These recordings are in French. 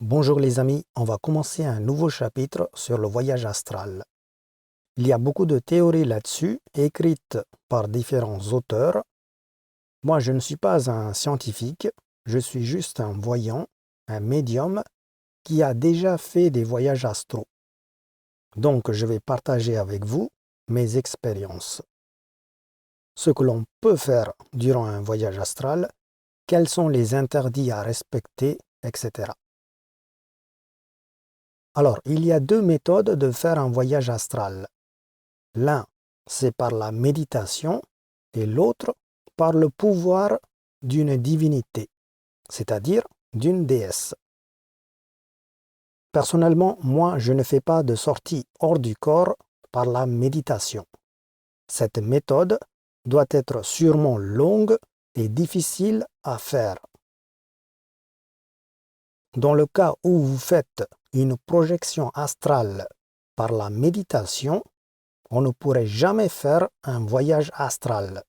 Bonjour les amis, on va commencer un nouveau chapitre sur le voyage astral. Il y a beaucoup de théories là-dessus, écrites par différents auteurs. Moi, je ne suis pas un scientifique, je suis juste un voyant, un médium qui a déjà fait des voyages astraux. Donc, je vais partager avec vous mes expériences. Ce que l'on peut faire durant un voyage astral, quels sont les interdits à respecter, etc. Alors, il y a deux méthodes de faire un voyage astral. L'un, c'est par la méditation et l'autre par le pouvoir d'une divinité, c'est-à-dire d'une déesse. Personnellement, moi, je ne fais pas de sortie hors du corps par la méditation. Cette méthode doit être sûrement longue et difficile à faire. Dans le cas où vous faites une projection astrale par la méditation, on ne pourrait jamais faire un voyage astral.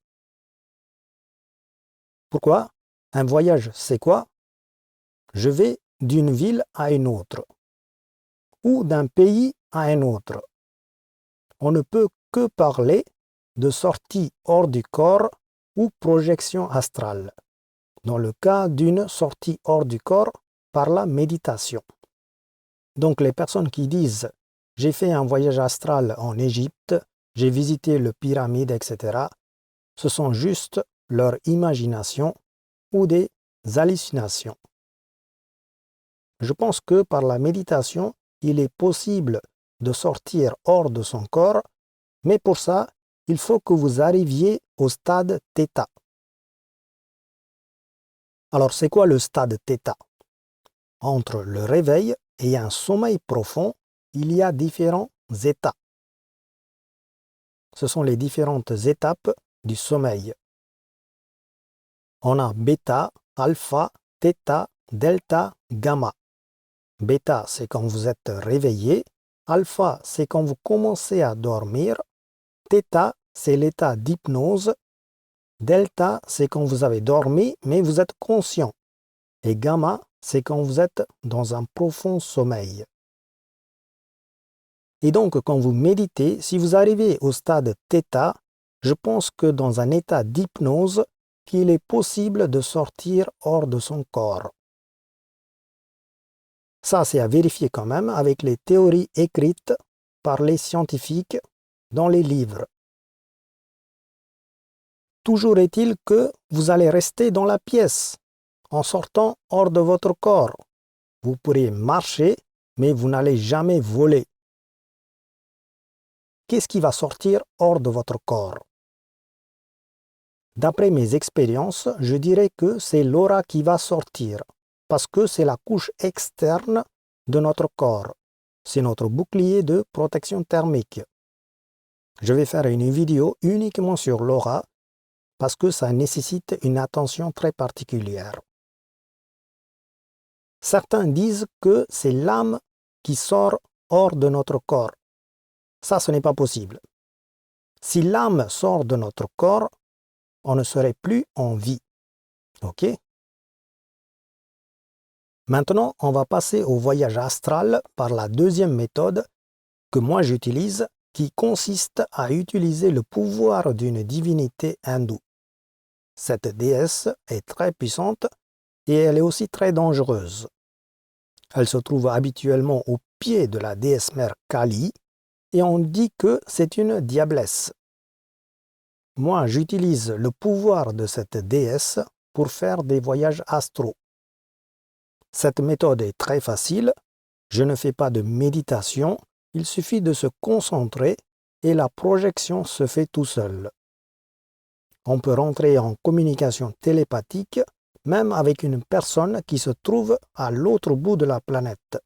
Pourquoi? Un voyage, c'est quoi? Je vais d'une ville à une autre ou d'un pays à un autre. On ne peut que parler de sortie hors du corps ou projection astrale, dans le cas d'une sortie hors du corps par la méditation. Donc les personnes qui disent « j'ai fait un voyage astral en Égypte, j'ai visité le pyramide, etc. » ce sont juste leur imagination ou des hallucinations. Je pense que par la méditation, il est possible de sortir hors de son corps, mais pour ça, il faut que vous arriviez au stade θ. Alors, c'est quoi le stade θ? Entre le réveil et un sommeil profond, il y a différents états. Ce sont les différentes étapes du sommeil. On a bêta, alpha, θ, delta, gamma. Bêta, c'est quand vous êtes réveillé. Alpha, c'est quand vous commencez à dormir. θ, c'est l'état d'hypnose. Delta, c'est quand vous avez dormi, mais vous êtes conscient. Et gamma, c'est quand vous êtes dans un profond sommeil. Et donc, quand vous méditez, si vous arrivez au stade θ, je pense que dans un état d'hypnose, qu'il est possible de sortir hors de son corps. Ça, c'est à vérifier quand même avec les théories écrites par les scientifiques dans les livres. Toujours est-il que vous allez rester dans la pièce en sortant hors de votre corps. Vous pourrez marcher, mais vous n'allez jamais voler. Qu'est-ce qui va sortir hors de votre corps? D'après mes expériences, je dirais que c'est l'aura qui va sortir, parce que c'est la couche externe de notre corps. C'est notre bouclier de protection thermique. Je vais faire une vidéo uniquement sur l'aura, parce que ça nécessite une attention très particulière. Certains disent que c'est l'âme qui sort hors de notre corps. Ça, ce n'est pas possible. Si l'âme sort de notre corps, on ne serait plus en vie. OK? Maintenant, on va passer au voyage astral par la deuxième méthode que moi j'utilise, qui consiste à utiliser le pouvoir d'une divinité hindoue. Cette déesse est très puissante et elle est aussi très dangereuse. Elle se trouve habituellement au pied de la déesse mère Kali et on dit que c'est une diablesse. Moi, j'utilise le pouvoir de cette déesse pour faire des voyages astraux. Cette méthode est très facile, je ne fais pas de méditation, il suffit de se concentrer et la projection se fait tout seul. On peut rentrer en communication télépathique même avec une personne qui se trouve à l'autre bout de la planète.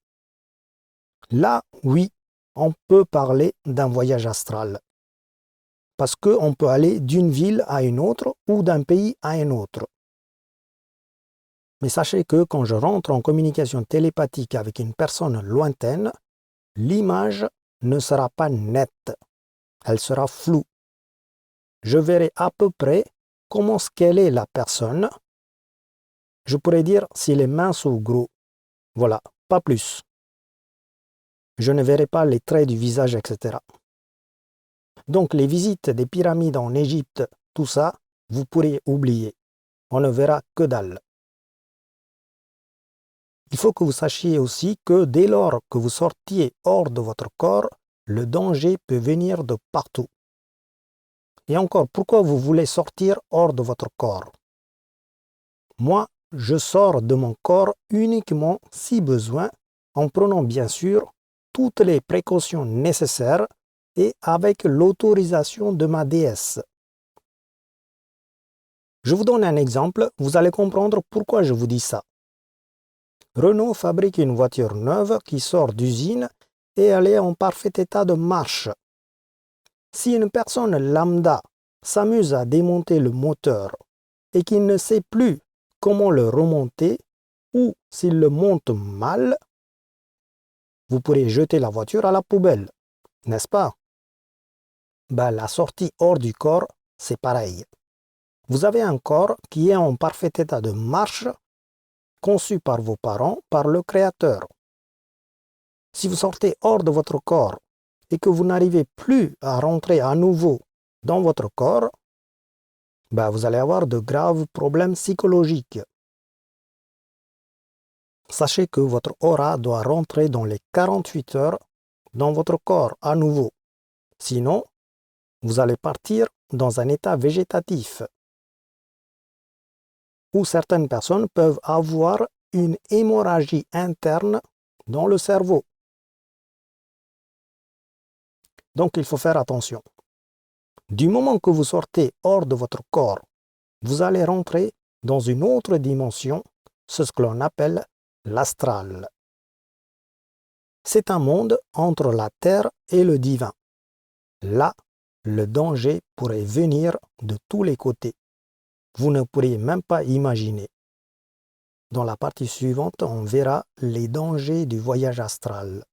Là, oui, on peut parler d'un voyage astral. Parce qu'on peut aller d'une ville à une autre ou d'un pays à un autre. Mais sachez que quand je rentre en communication télépathique avec une personne lointaine, l'image ne sera pas nette, elle sera floue. Je verrai à peu près comment qu'elle est la personne. Je pourrais dire s'il est mince ou gros. Voilà, pas plus. Je ne verrai pas les traits du visage, etc. Donc les visites des pyramides en Égypte, tout ça, vous pourrez oublier. On ne verra que dalle. Il faut que vous sachiez aussi que dès lors que vous sortiez hors de votre corps, le danger peut venir de partout. Et encore, pourquoi vous voulez sortir hors de votre corps? Moi, je sors de mon corps uniquement si besoin, en prenant bien sûr toutes les précautions nécessaires et avec l'autorisation de ma déesse. Je vous donne un exemple, vous allez comprendre pourquoi je vous dis ça. Renault fabrique une voiture neuve qui sort d'usine et elle est en parfait état de marche. Si une personne lambda s'amuse à démonter le moteur et qu'il ne sait plus comment le remonter ou s'il le monte mal, vous pourrez jeter la voiture à la poubelle, n'est-ce pas? La sortie hors du corps, c'est pareil. Vous avez un corps qui est en parfait état de marche, conçu par vos parents, par le Créateur. Si vous sortez hors de votre corps et que vous n'arrivez plus à rentrer à nouveau dans votre corps, vous allez avoir de graves problèmes psychologiques. Sachez que votre aura doit rentrer dans les 48 heures dans votre corps à nouveau. Sinon, vous allez partir dans un état végétatif où certaines personnes peuvent avoir une hémorragie interne dans le cerveau. Donc il faut faire attention. Du moment que vous sortez hors de votre corps, vous allez rentrer dans une autre dimension, ce que l'on appelle l'astral. C'est un monde entre la terre et le divin. Là, le danger pourrait venir de tous les côtés. Vous ne pourriez même pas imaginer. Dans la partie suivante, on verra les dangers du voyage astral.